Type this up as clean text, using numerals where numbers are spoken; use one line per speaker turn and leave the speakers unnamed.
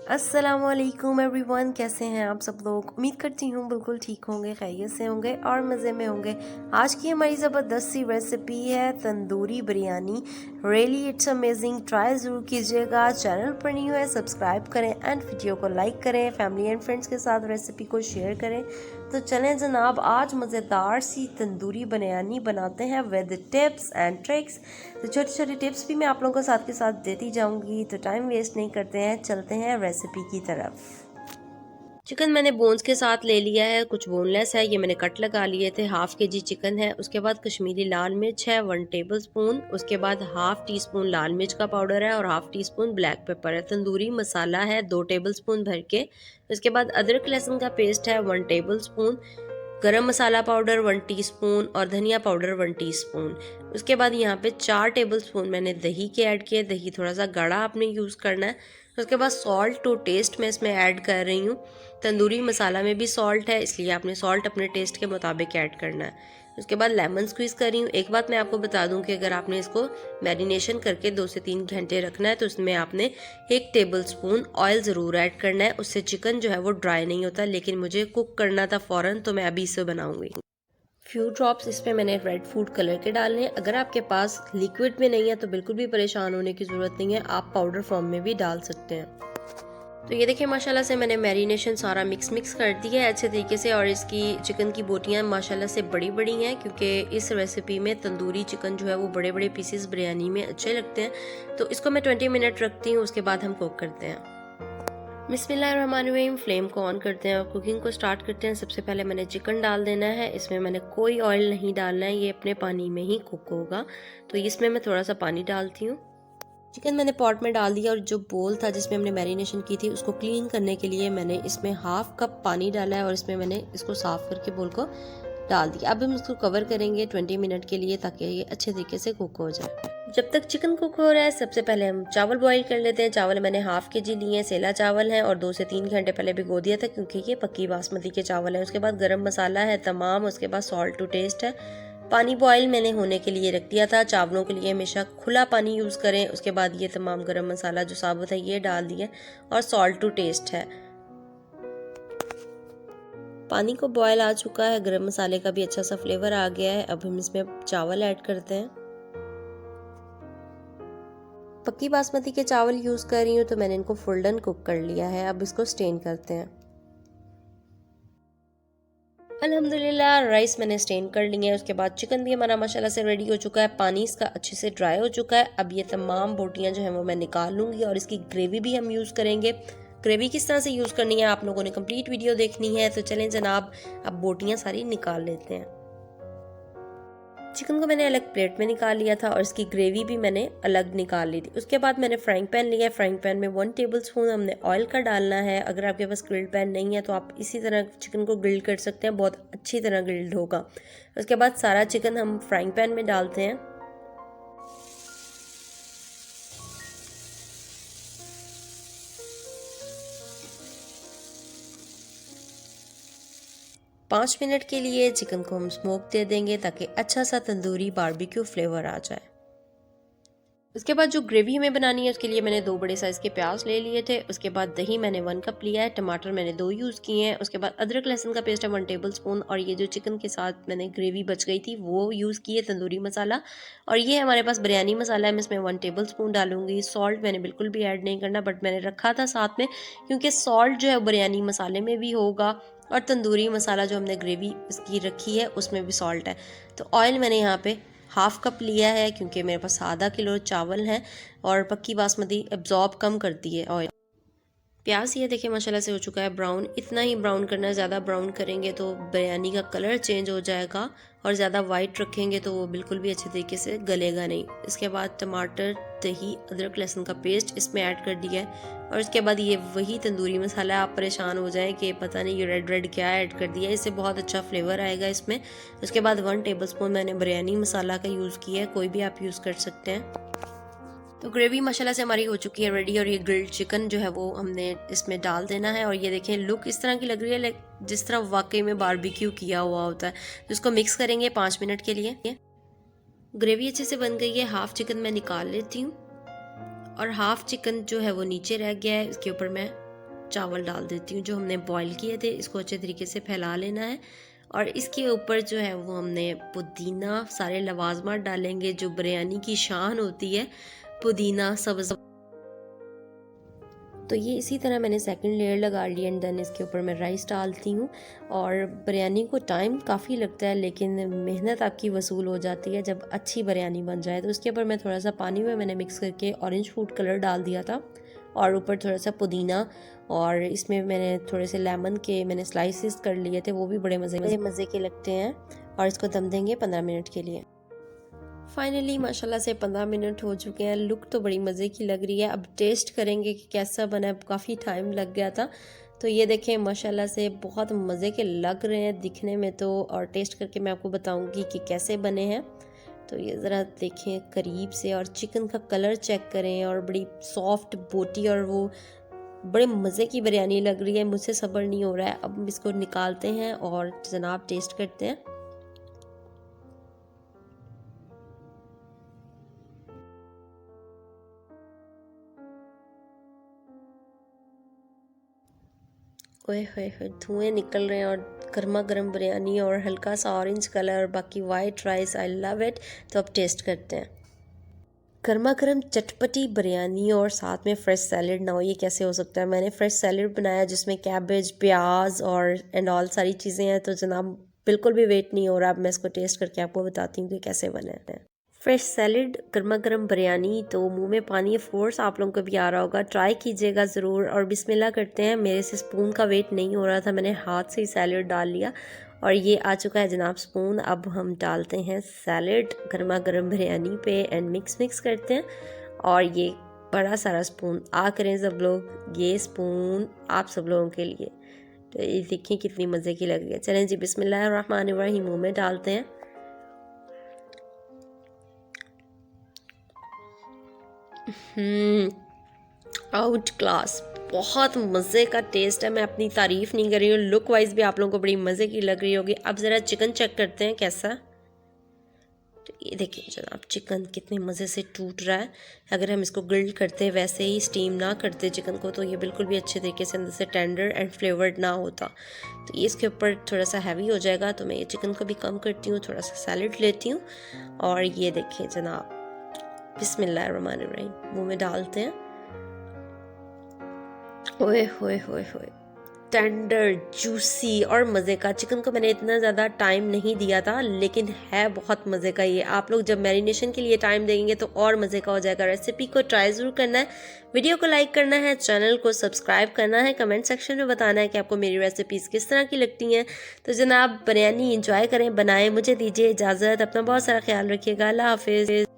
अस्सलामुअलैकुम एवरीवन, कैसे हैं आप सब लोग। उम्मीद करती हूँ बिल्कुल ठीक होंगे, खैरियत से होंगे और मज़े में होंगे। आज की हमारी ज़बरदस्त सी रेसिपी है tandoori biryani. Really it's amazing, try ज़रूर कीजिएगा। चैनल पर न्यू है सब्सक्राइब करें एंड वीडियो को लाइक करें, फैमिली एंड फ्रेंड्स के साथ रेसिपी को शेयर करें। तो चलें जनाब, आज मज़ेदार सी तंदूरी बिरयानी बनाते हैं विद टिप्स एंड ट्रिक्स। तो छोटी छोटी टिप्स भी मैं आप लोगों को साथ के साथ देती जाऊंगी। तो टाइम वेस्ट नहीं करते हैं, चलते हैं रेसिपी की तरफ। चिकन मैंने बोन्स के साथ ले लिया है, कुछ बोनलेस है, ये मैंने कट लगा लिए थे। हाफ के जी चिकन है। उसके बाद कश्मीरी लाल मिर्च है 1 टेबल स्पून। उसके बाद हाफ टी स्पून लाल मिर्च का पाउडर है और half tea spoon black pepper है। तंदूरी मसाला है 2 टेबल स्पून भर के। उसके बाद अदरक लहसुन का पेस्ट है 1 टेबल स्पून। गरम मसाला पाउडर 1 टीस्पून और धनिया पाउडर 1 टीस्पून। उसके बाद यहाँ पे 4 टेबल स्पून मैंने दही के ऐड किए। दही थोड़ा सा गाढ़ा आपने यूज़ करना है। उसके बाद सॉल्ट टू टेस्ट मैं इसमें ऐड कर रही हूँ। तंदूरी मसाला में भी सॉल्ट है, इसलिए आपने सॉल्ट अपने टेस्ट के मुताबिक ऐड करना है। उसके बाद लेमन स्क्वीज़ कर रही हूँ। एक बात मैं आपको बता दूं कि अगर आपने इसको मैरिनेशन करके 2 से 3 घंटे रखना है तो इसमें आपने 1 टेबल स्पून ऑयल ज़रूर ऐड करना है। उससे चिकन जो है वो ड्राई नहीं होता, लेकिन मुझे कुक करना था फ़ौरन, तो मैं अभी इसे बनाऊंगी। फ्यू ड्रॉप्स इसमें मैंने रेड फूड कलर के डालने हैं। अगर आपके पास लिक्विड में नहीं है तो बिल्कुल भी परेशान होने की ज़रूरत नहीं है, आप पाउडर फॉर्म में भी डाल सकते हैं। तो ये देखिए माशाल्लाह से मैंने मैरिनेशन सारा मिक्स कर दिया है अच्छे तरीके से। और इसकी चिकन की बोटियाँ माशाल्लाह से बड़ी बड़ी हैं, क्योंकि इस रेसिपी में तंदूरी चिकन जो है वो बड़े बड़े पीसेस बिरयानी में अच्छे लगते हैं। तो इसको मैं 20 मिनट रखती हूँ, उसके बाद हम कुक करते हैं। बिस्मिल्लाहिर्रहमानिर्रहीम। फ्लेम को ऑन करते हैं और कुकिंग को स्टार्ट करते हैं। सबसे पहले मैंने चिकन डाल देना है। इसमें मैंने कोई ऑयल नहीं डालना है, ये अपने पानी में ही कुक होगा। तो इसमें मैं थोड़ा सा पानी डालती हूँ। चिकन मैंने पॉट में डाल दिया और जो बोल था जिसमें हमने मैरिनेशन की थी उसको क्लीन करने के लिए मैंने इसमें हाफ कप पानी डाला है और इसमें मैंने इसको साफ करके बोल को डाल दिया। अब हम इसको कवर करेंगे 20 मिनट के लिए, ताकि ये अच्छे तरीके से कुक हो जाए। जब तक चिकन कुक हो रहा है सबसे पहले हम चावल बॉईल कर लेते हैं। चावल मैंने हाफ के जी लिए हैं, सेला चावल हैं और 2 से 3 घंटे पहले भिगो दिया था, क्योंकि ये पक्की बासमती के चावल है। उसके बाद गरम मसाला है तमाम। उसके बाद सॉल्ट टू टेस्ट है। पानी बॉईल मैंने होने के लिए रख दिया था। चावलों के लिए हमेशा खुला पानी यूज़ करें। उसके बाद ये तमाम गरम मसाला जो साबुत है ये डाल दिया और सॉल्ट टू टेस्ट है। पानी को बॉयल आ चुका है, गरम मसाले का भी अच्छा सा फ्लेवर आ गया है। अब हम इसमें चावल ऐड करते हैं। पक्की बासमती के चावल यूज़ कर रही हूँ तो मैंने इनको फुल डन कुक कर लिया है। अब इसको स्टेन करते हैं। अल्हम्दुलिल्लाह राइस मैंने स्टेन कर लिया है। उसके बाद चिकन भी हमारा माशाल्लाह से रेडी हो चुका है, पानी इसका अच्छे से ड्राई हो चुका है। अब ये तमाम बोटियां जो है वो मैं निकाल लूँगी और इसकी ग्रेवी भी हम यूज़ करेंगे। ग्रेवी किस तरह से यूज़ करनी है आप लोगों ने कंप्लीट वीडियो देखनी है। तो चलें जनाब, अब बोटियां सारी निकाल लेते हैं। चिकन को मैंने अलग प्लेट में निकाल लिया था और इसकी ग्रेवी भी मैंने अलग निकाल ली थी। उसके बाद मैंने फ्राइंग पैन लिया है। फ्राइंग पैन में 1 टेबल स्पून हमने ऑयल का डालना है। अगर आपके पास ग्रिल्ड पैन नहीं है तो आप इसी तरह चिकन को ग्रिल कर सकते हैं, बहुत अच्छी तरह ग्रिल्ड होगा। उसके बाद सारा चिकन हम फ्राइंग पैन में डालते हैं। पाँच मिनट के लिए चिकन को हम स्मोक दे देंगे ताकि अच्छा सा तंदूरी बारबेक्यू फ्लेवर आ जाए। उसके बाद जो ग्रेवी हमें बनानी है उसके लिए मैंने 2 बड़े साइज़ के प्याज ले लिए थे। उसके बाद दही मैंने 1 कप लिया है। टमाटर मैंने 2 यूज़ किए हैं। उसके बाद अदरक लहसुन का पेस्ट है 1 टेबल स्पून और ये जो चिकन के साथ मैंने ग्रेवी बच गई थी वो यूज़ की है तंदूरी मसाला। और ये हमारे पास बिरयानी मसाला है, मैं इसमें 1 टेबल स्पून डालूंगी। सॉल्ट मैंने बिल्कुल भी ऐड नहीं करना, बट मैंने रखा था साथ में, क्योंकि सॉल्ट जो है बिरयानी मसाले में भी होगा और तंदूरी मसाला जो हमने ग्रेवी इसकी रखी है उसमें भी सॉल्ट है। तो ऑयल मैंने यहाँ पे हाफ कप लिया है, क्योंकि मेरे पास आधा किलो चावल हैं और पक्की बासमती एब्जॉर्ब कम करती है ऑयल। प्याज ये देखिए माशाल्लाह से हो चुका है ब्राउन। इतना ही ब्राउन करना है, ज़्यादा ब्राउन करेंगे तो बिरयानी का कलर चेंज हो जाएगा और ज़्यादा वाइट रखेंगे तो वो बिल्कुल भी अच्छे तरीके से गलेगा नहीं। इसके बाद टमाटर, दही, अदरक लहसुन का पेस्ट इसमें ऐड कर दिया है और इसके बाद ये वही तंदूरी मसाला है। आप परेशान हो जाएं कि पता नहीं ये रेड रेड क्या ऐड कर दिया, इससे बहुत अच्छा फ्लेवर आएगा इसमें। उसके बाद 1 टेबल स्पून मैंने बिरयानी मसाला का यूज़ किया है, कोई भी आप यूज़ कर सकते हैं। तो ग्रेवी माशाल्लाह से हमारी हो चुकी है रेडी और ये ग्रिल्ड चिकन जो है वो हमने इसमें डाल देना है। और ये देखें लुक इस तरह की लग रही है, लाइक जिस तरह वाकई में बारबेक्यू किया हुआ होता है। तो इसको मिक्स करेंगे 5 मिनट के लिए। ग्रेवी अच्छे से बन गई है। हाफ चिकन मैं निकाल लेती हूँ और हाफ चिकन जो है वो नीचे रह गया है, इसके ऊपर मैं चावल डाल देती हूँ जो हमने बॉईल किए थे। इसको अच्छे तरीके से फैला लेना है और इसके ऊपर जो है वो हमने पुदीना, सारे लवाजमात डालेंगे जो बिरयानी की शान होती है, पुदीना, सब्ज़। तो ये इसी तरह मैंने सेकंड लेयर लगा ली एंड देन इसके ऊपर मैं राइस डालती हूँ। और बिरयानी को टाइम काफ़ी लगता है लेकिन मेहनत आपकी वसूल हो जाती है जब अच्छी बिरयानी बन जाए। तो उसके ऊपर मैं थोड़ा सा पानी में मैंने मिक्स करके ऑरेंज फूड कलर डाल दिया था और ऊपर थोड़ा सा पुदीना, और इसमें मैंने थोड़े से लेमन के मैंने स्लाइसिस कर लिए थे, वो भी बड़े मज़े के लगते हैं। और इसको दम देंगे 15 मिनट के लिए। फाइनली माशाल्लाह से 15 मिनट हो चुके हैं। लुक तो बड़ी मज़े की लग रही है। अब टेस्ट करेंगे कि कैसा बना है। काफ़ी टाइम लग गया था। तो ये देखें माशाल्लाह से बहुत मज़े के लग रहे हैं दिखने में तो, और टेस्ट करके मैं आपको बताऊंगी कि कैसे बने हैं। तो ये ज़रा देखें करीब से और चिकन का कलर चेक करें और बड़ी सॉफ्ट बोटी और वो बड़े मज़े की बिरयानी लग रही है। मुझसे सब्र नहीं हो रहा है। अब इसको निकालते हैं और जनाब टेस्ट करते हैं। ओए होए होए, धुएं निकल रहे हैं और गर्मा गर्म बिरयानी और हल्का सा ऑरेंज कलर, बाकी white rice, I love it. तो अब टेस्ट करते हैं। गर्मा गर्म चटपटी बिरयानी और साथ में फ्रेश सैलेड ना हो, ये कैसे हो सकता है। मैंने फ्रेश सैलेड बनाया जिसमें कैबेज, प्याज और एंड ऑल सारी चीज़ें हैं। तो जनाब बिल्कुल भी वेट नहीं हो रहा। अब मैं इसको टेस्ट करके आपको बताती हूँ कि कैसे बने हैं। फ्रेश सैलेड, गर्मा गर्म बिरयानी, तो मुंह में पानी ऑफ कोर्स आप लोगों को भी आ रहा होगा। ट्राई कीजिएगा ज़रूर। और बिस्मिल्लाह करते हैं। मेरे से स्पून का वेट नहीं हो रहा था, मैंने हाथ से ही सैलेड डाल लिया और ये आ चुका है जनाब स्पून। अब हम डालते हैं सैलेड गर्मा गर्म बिरयानी पे एंड मिक्स करते हैं। और ये बड़ा सारा स्पून आ करें सब लोग, ये स्पून आप सब लोगों के लिए। तो ये देखिए कितनी मज़े की लग रही है। चलें जी बिस्मिल्लाहिर्रहमानिर्रहीम मुँह में डालते हैं। आउट क्लास, बहुत मज़े का टेस्ट है। मैं अपनी तारीफ़ नहीं कर रही हूँ, लुक वाइज भी आप लोगों को बड़ी मज़े की लग रही होगी। अब ज़रा चिकन चेक करते हैं कैसा। तो ये देखिए जनाब चिकन कितने मज़े से टूट रहा है। अगर हम इसको ग्रिल करते वैसे ही स्टीम ना करते चिकन को तो ये बिल्कुल भी अच्छे तरीके से अंदर से टेंडर एंड फ्लेवर्ड ना होता। तो ये इसके ऊपर थोड़ा सा हैवी हो जाएगा तो मैं ये चिकन को भी कम करती हूँ, थोड़ा सा सैलेड लेती हूँ। और ये देखिए जनाब बिस्मिल्लाहिर्रहमानिर्रहीम मुँह में डालते हैं। ओए होए होए होए, टेंडर, जूसी और मज़े का। चिकन को मैंने इतना ज़्यादा टाइम नहीं दिया था लेकिन है बहुत मज़े का। ये आप लोग जब मैरिनेशन के लिए टाइम देंगे तो और मज़े का हो जाएगा। रेसिपी को ट्राई ज़रूर करना है, वीडियो को लाइक करना है, चैनल को सब्सक्राइब करना है, कमेंट सेक्शन में बताना है कि आपको मेरी रेसिपीज़ किस तरह की लगती हैं। तो जनाब बिरयानी इंजॉय करें, बनाएं। मुझे दीजिए इजाज़त, अपना बहुत सारा ख्याल रखिएगा। अल्लाह हाफिज़।